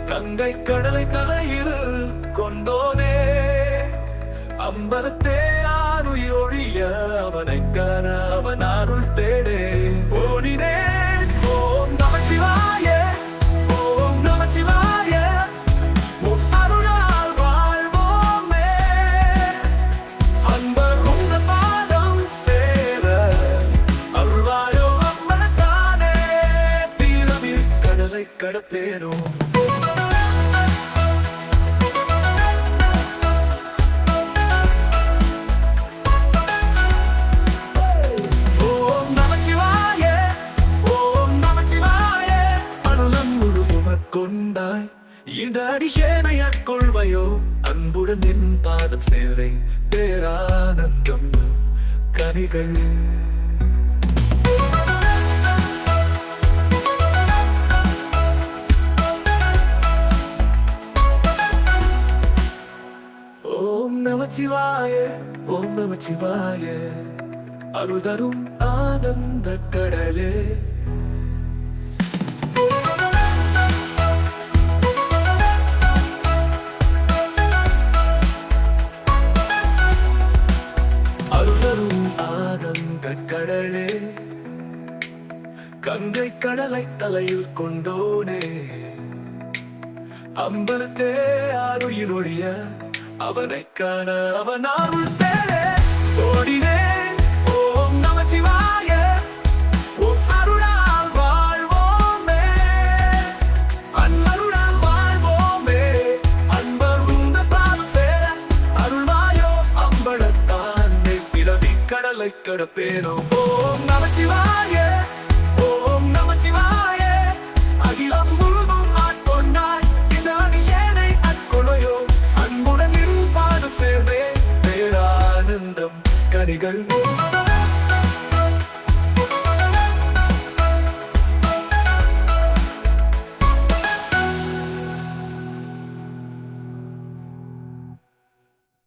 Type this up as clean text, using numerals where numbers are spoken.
கங்கை கடலை தலையில் கொண்டோனே, அம்பலத்தே ஆறுயொழிய அவனைக் காண அவன் அருள் தேடே ஓடினேன். ஓம் நமச்சிவாய, ஓம் நமச்சிவாய, உன் அருளால் வாழ்வோமே. அன்பர் உந்த பாதம் சேர அருள்வாயோ அம்மனத்தானே, தீரமில் கடலை கடப்பேனோ. கொண்டாய் இந்த அடியேனையக் கொள்வையோ, அன்புடன் நின் பாதம் சேரை பேரானந்தம் கனிகள். ஓம் நமச்சிவாய, ஓம் நமச்சிவாய, அருள் தரும் ஆனந்த கடலே. கடலே கங்கை கடலை தலையில் கொண்டோனே, அம்பலத்தே ஆறுயிரொழிய அவனைக் காண அவன் அருள் தேடே ஓடினேன். ஓம் நமச்சிவாய, உன் அருளால் வாழ்வோமே. அன்பருளால் வாழ்வோமே. அன்பர் உந்த பாதம் சேர அருள்வாயோ அம்பலத்தானே, பிறவி கடலை கடப்பேனோ. ஓம் நமச்சிவாய, ஓம் நமச்சிவாய, அகிலம் முழுதும் ஆட்கொண்டாய் இந்த அடியேனை ஆட்கொள்ளையோ, அன்புடன் நின் பாதம் சேர்வே பேரானந்தம் கனிகள்.